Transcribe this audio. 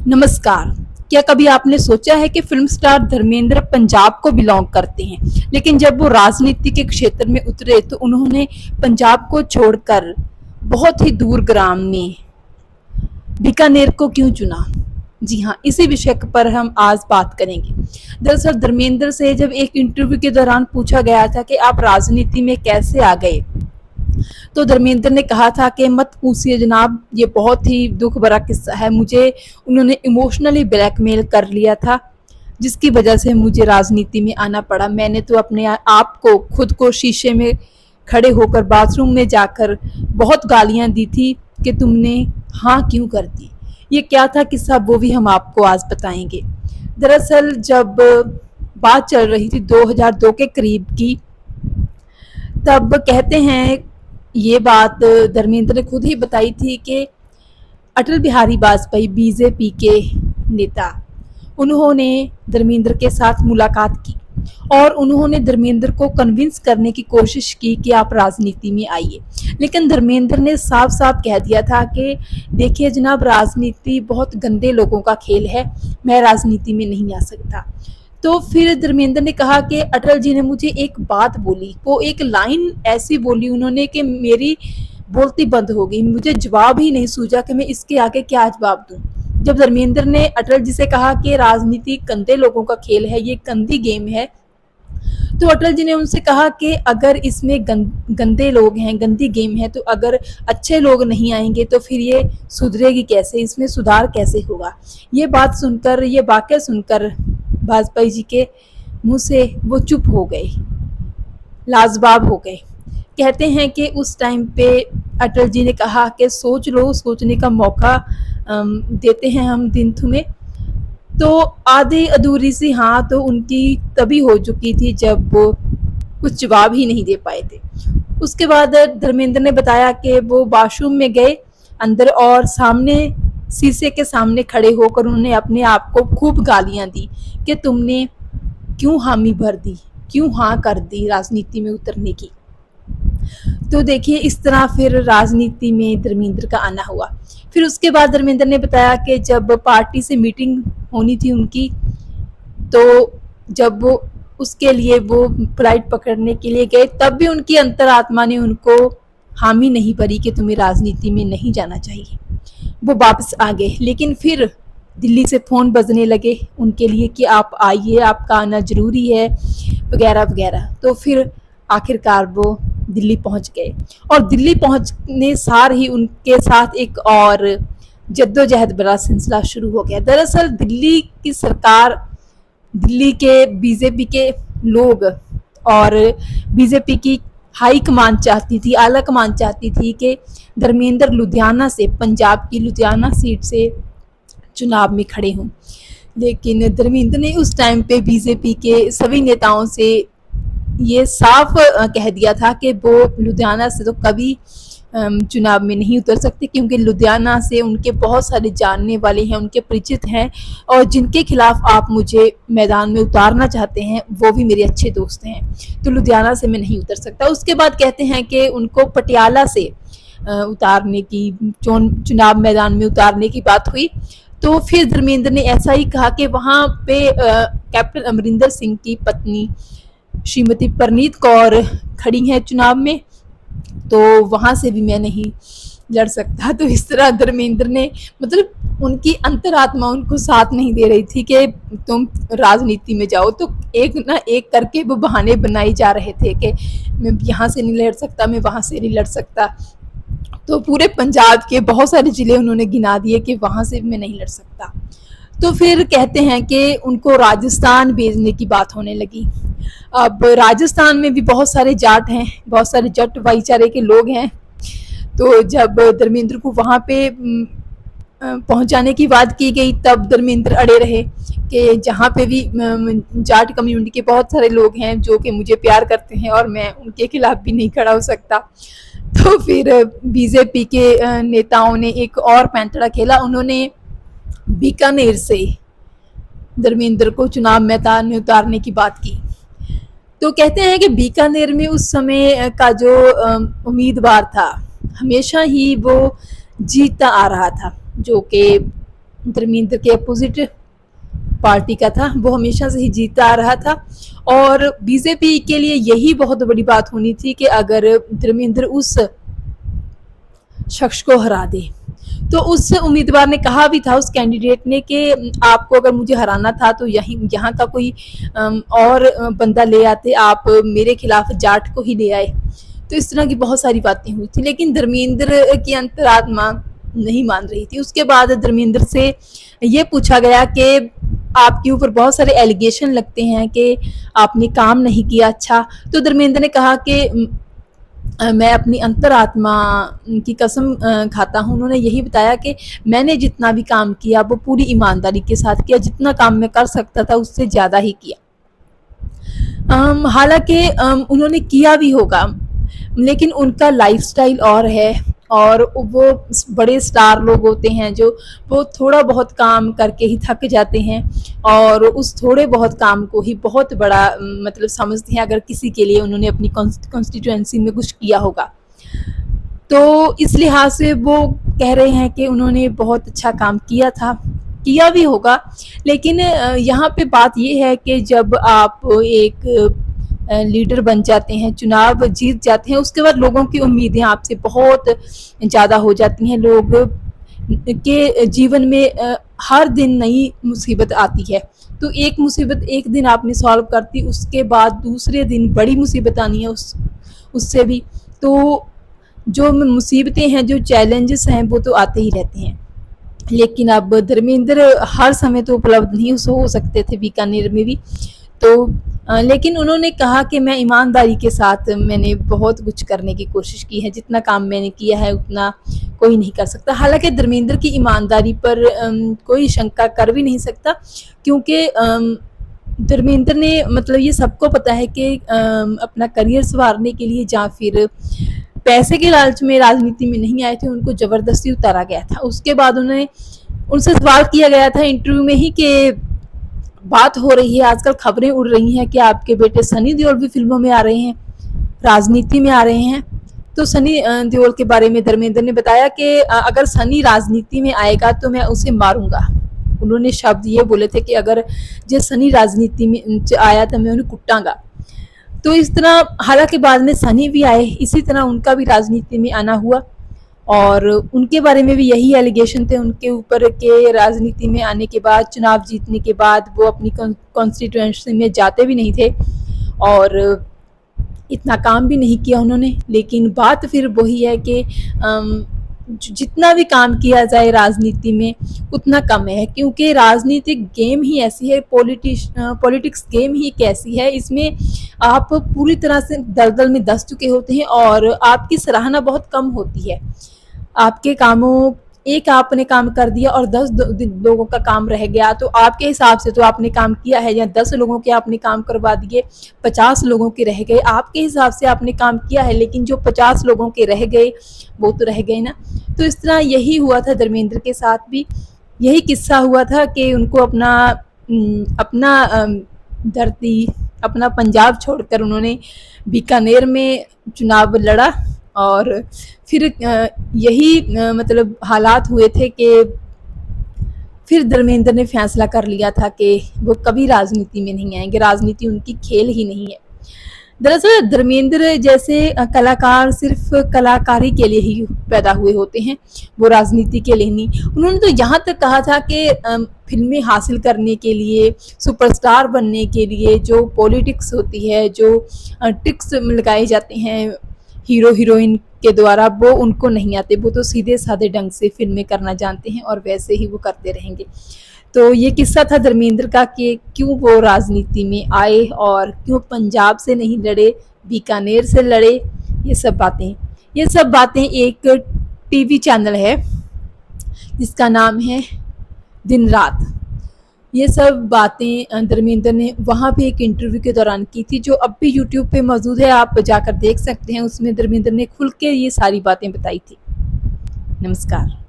नमस्कार। क्या कभी आपने सोचा है कि फिल्म स्टार धर्मेंद्र पंजाब को बिलोंग करते हैं, लेकिन जब वो राजनीति के क्षेत्र में उतरे तो उन्होंने पंजाब को छोड़कर बहुत ही दूर ग्राम में बीकानेर को क्यों चुना? जी हाँ, इसी विषय पर हम आज बात करेंगे। दरअसल धर्मेंद्र से जब एक इंटरव्यू के दौरान पूछा गया था कि आप राजनीति में कैसे आ गए, तो धर्मेंद्र ने कहा था कि मत पूछिए जनाब, ये बहुत ही दुख भरा किस्सा है। मुझे उन्होंने इमोशनली ब्लैकमेल कर लिया था, जिसकी वजह से मुझे राजनीति में आना पड़ा। मैंने तो अपने आप को खुद को शीशे में खड़े होकर बाथरूम में जाकर बहुत गालियां दी थी कि तुमने हाँ क्यों कर दी। ये क्या था किस्सा, वो भी हम आपको आज बताएंगे। दरअसल जब बात चल रही थी 2002 के करीब की, तब कहते हैं ये बात धर्मेंद्र ने खुद ही बताई थी कि अटल बिहारी वाजपेयी बीजेपी के नेता, उन्होंने धर्मेंद्र के साथ मुलाकात की और उन्होंने धर्मेंद्र को कन्विंस करने की कोशिश की कि आप राजनीति में आइए। लेकिन धर्मेंद्र ने साफ साफ कह दिया था कि देखिए जनाब, राजनीति बहुत गंदे लोगों का खेल है, मैं राजनीति में नहीं आ सकता। तो फिर धर्मेंद्र ने कहा कि अटल जी ने मुझे एक बात बोली, वो एक लाइन ऐसी बोली उन्होंने कि मेरी बोलती बंद हो गई। मुझे जवाब ही नहीं सूझा कि मैं इसके आगे क्या जवाब दूं। जब धर्मेंद्र ने अटल जी से कहा कि राजनीति गंदे लोगों का खेल है, ये गंदी गेम है, तो अटल जी ने उनसे कहा कि अगर इसमें गंदे लोग हैं, गंदी गेम है, तो अगर अच्छे लोग नहीं आएंगे तो फिर ये सुधरेगी कैसे, इसमें सुधार कैसे होगा। ये बात सुनकर, ये वाक्य सुनकर वाजपेयी जी के मुंह से वो चुप हो गए, लाजवाब हो गए। कहते हैं कि उस टाइम पे अटल जी ने कहा कि सोच लो, सोचने का मौका देते हैं हम दिन तुम्हें। तो आधी अधूरी सी हाँ तो उनकी तभी हो चुकी थी जब वो कुछ जवाब ही नहीं दे पाए थे। उसके बाद धर्मेंद्र ने बताया कि वो वॉशरूम में गए अंदर और सामने शीशे के सामने खड़े होकर उन्होंने अपने आप को खूब गालियां दी कि तुमने क्यों हामी भर दी, क्यों हाँ कर दी राजनीति में उतरने की। तो देखिए इस तरह फिर राजनीति में धर्मेंद्र का आना हुआ। फिर उसके बाद धर्मेंद्र ने बताया कि जब पार्टी से मीटिंग होनी थी उनकी, तो जब वो उसके लिए वो फ्लाइट पकड़ने के लिए गए, तब भी उनकी अंतरात्मा ने उनको हामी नहीं भरी कि तुम्हें राजनीति में नहीं जाना चाहिए। वो वापस आ गए, लेकिन फिर दिल्ली से फ़ोन बजने लगे उनके लिए कि आप आइए, आपका आना ज़रूरी है, वगैरह वगैरह। तो फिर आखिरकार वो दिल्ली पहुंच गए और दिल्ली पहुंचने सार ही उनके साथ एक और जद्दोजहद भरा सिलसिला शुरू हो गया। दरअसल दिल्ली की सरकार, दिल्ली के बीजेपी के लोग और बीजेपी की हाई कमान चाहती थी, आला कमान चाहती थी कि धर्मेंद्र लुधियाना से, पंजाब की लुधियाना सीट से चुनाव में खड़े हों। लेकिन धर्मेंद्र ने उस टाइम पे बीजेपी के सभी नेताओं से ये साफ कह दिया था कि वो लुधियाना से तो कभी चुनाव में नहीं उतर सकते, क्योंकि लुधियाना से उनके बहुत सारे जानने वाले हैं, उनके परिचित हैं, और जिनके खिलाफ आप मुझे मैदान में उतारना चाहते हैं वो भी मेरे अच्छे दोस्त हैं, तो लुधियाना से मैं नहीं उतर सकता। उसके बाद कहते हैं कि उनको पटियाला से उतारने की, चुनाव मैदान में उतारने की बात हुई। तो फिर धर्मेंद्र ने ऐसा ही कहा कि वहाँ पे कैप्टन अमरिंदर सिंह की पत्नी श्रीमती परनीत कौर खड़ी हैं चुनाव में, तो वहाँ से भी मैं नहीं लड़ सकता। तो इस तरह धर्मेंद्र ने, मतलब उनकी अंतरात्मा उनको साथ नहीं दे रही थी कि तुम राजनीति में जाओ, तो एक ना एक करके वो बहाने बनाए जा रहे थे कि मैं यहाँ से नहीं लड़ सकता, मैं वहाँ से नहीं लड़ सकता। तो पूरे पंजाब के बहुत सारे ज़िले उन्होंने गिना दिए कि वहाँ से भी मैं नहीं लड़ सकता। तो फिर कहते हैं कि उनको राजस्थान भेजने की बात होने लगी। अब राजस्थान में भी बहुत सारे जाट हैं, बहुत सारे जट भाईचारे के लोग हैं। तो जब धर्मेंद्र को वहाँ पे पहुँचाने की बात की गई, तब धर्मेंद्र अड़े रहे कि जहाँ पे भी जाट कम्युनिटी के बहुत सारे लोग हैं जो कि मुझे प्यार करते हैं और मैं उनके खिलाफ भी नहीं खड़ा हो सकता। तो फिर बीजेपी के नेताओं ने एक और पैंतरा खेला, उन्होंने बीकानेर से धर्मेंद्र को चुनाव मैदान में उतारने की बात की। तो कहते हैं कि बीकानेर में उस समय का जो उम्मीदवार था, हमेशा ही वो जीतता आ रहा था, जो कि धर्मेंद्र के अपोजिट पार्टी का था, वो हमेशा से ही जीता आ रहा था और बीजेपी के लिए यही बहुत बड़ी बात होनी थी कि अगर धर्मेंद्र उस शख्स को हरा दे। तो उस उम्मीदवार ने कहा भी था, उस कैंडिडेट ने, कि आपको अगर मुझे हराना था तो यहाँ का कोई और बंदा ले आते, आप मेरे खिलाफ जाट को ही ले आए। तो इस तरह की बहुत सारी बातें हुई थी, लेकिन धर्मेंद्र की अंतरात्मा नहीं मान रही थी। उसके बाद धर्मेंद्र से ये पूछा गया कि आपके ऊपर बहुत सारे एलिगेशन लगते हैं कि आपने काम नहीं किया अच्छा। तो धर्मेंद्र ने कहा कि मैं अपनी अंतरात्मा की कसम खाता हूँ। उन्होंने यही बताया कि मैंने जितना भी काम किया वो पूरी ईमानदारी के साथ किया, जितना काम मैं कर सकता था उससे ज़्यादा ही किया। हालांकि उन्होंने किया भी होगा, लेकिन उनका लाइफस्टाइल और है, और वो बड़े स्टार लोग होते हैं जो वो थोड़ा बहुत काम करके ही थक जाते हैं और उस थोड़े बहुत काम को ही बहुत बड़ा मतलब समझते हैं, अगर किसी के लिए उन्होंने अपनी कॉन्स्टिट्यूएंसी में कुछ किया होगा। तो इस लिहाज से वो कह रहे हैं कि उन्होंने बहुत अच्छा काम किया था, किया भी होगा। लेकिन यहाँ पे बात ये है कि जब आप एक लीडर बन जाते हैं, चुनाव जीत जाते हैं, उसके बाद लोगों की उम्मीदें आपसे बहुत ज़्यादा हो जाती हैं। लोग के जीवन में हर दिन नई मुसीबत आती है, तो एक मुसीबत एक दिन आपने सॉल्व करती, उसके बाद दूसरे दिन बड़ी मुसीबत आनी है उससे भी। तो जो मुसीबतें हैं, जो चैलेंजेस हैं, वो तो आते ही रहते हैं। लेकिन अब धर्मेंद्र हर समय तो उपलब्ध नहीं हो सकते थे बीकानेर में भी। तो लेकिन उन्होंने कहा कि मैं ईमानदारी के साथ मैंने बहुत कुछ करने की कोशिश की है, जितना काम मैंने किया है उतना कोई नहीं कर सकता। हालांकि धर्मेंद्र की ईमानदारी पर कोई शंका कर भी नहीं सकता, क्योंकि धर्मेंद्र ने मतलब ये सबको पता है कि अपना करियर संवारने के लिए या फिर पैसे के लालच में राजनीति में नहीं आए थे, उनको जबरदस्ती उतारा गया था। उसके बाद उनसे सवाल किया गया था इंटरव्यू में ही कि बात हो रही है, आजकल खबरें उड़ रही हैं कि आपके बेटे सनी देओल भी फिल्मों में आ रहे हैं, राजनीति में आ रहे हैं। तो सनी देओल के बारे में धर्मेंद्र ने बताया कि अगर सनी राजनीति में आएगा तो मैं उसे मारूंगा। उन्होंने शब्द ये बोले थे कि अगर जो सनी राजनीति में आया तो मैं उन्हें कुटांगा। तो इस तरह हालांकि बाद में सनी भी आए, इसी तरह उनका भी राजनीति में आना हुआ और उनके बारे में भी यही एलिगेशन थे उनके ऊपर के राजनीति में आने के बाद, चुनाव जीतने के बाद वो अपनी कॉन्स्टिट्यूएंसी में जाते भी नहीं थे और इतना काम भी नहीं किया उन्होंने। लेकिन बात फिर वही है कि जितना भी काम किया जाए राजनीति में उतना कम है, क्योंकि राजनीतिक गेम ही ऐसी है, पॉलिटिक्स गेम ही एक ऐसी है, इसमें आप पूरी तरह से दलदल में दस चुके होते हैं और आपकी सराहना बहुत कम होती है। आपके कामों एक आपने काम कर दिया और 10 लोगों का काम रह गया, तो आपके हिसाब से तो आपने काम किया है, या 10 लोगों के आपने काम करवा दिए, 50 लोगों के रह गए, आपके हिसाब से आपने काम किया है, लेकिन जो 50 लोगों के रह गए वो तो रह गए ना। तो इस तरह यही हुआ था धर्मेंद्र के साथ भी, यही किस्सा हुआ था कि उनको अपना धरती, अपना पंजाब छोड़कर उन्होंने बीकानेर में चुनाव लड़ा और फिर यही मतलब हालात हुए थे कि फिर धर्मेंद्र ने फैसला कर लिया था कि वो कभी राजनीति में नहीं आएंगे, राजनीति उनकी खेल ही नहीं है। दरअसल धर्मेंद्र जैसे कलाकार सिर्फ कलाकारी के लिए ही पैदा हुए होते हैं, वो राजनीति के लिए नहीं। उन्होंने तो यहाँ तक कहा था कि फिल्में हासिल करने के लिए, सुपरस्टार बनने के लिए जो पॉलिटिक्स होती है, जो ट्रिक्स लगाए जाते हैं हीरो हीरोइन के द्वारा, वो उनको नहीं आते, वो तो सीधे साधे ढंग से फिल्में करना जानते हैं और वैसे ही वो करते रहेंगे। तो ये किस्सा था धर्मेंद्र का कि क्यों वो राजनीति में आए और क्यों पंजाब से नहीं लड़े, बीकानेर से लड़े। ये सब बातें एक टीवी चैनल है जिसका नाम है दिन रात। ये सब बातें धर्मेंद्र ने वहाँ पे एक इंटरव्यू के दौरान की थी, जो अब भी यूट्यूब पे मौजूद है, आप जाकर देख सकते हैं। उसमें धर्मेंद्र ने खुल के ये सारी बातें बताई थी। नमस्कार।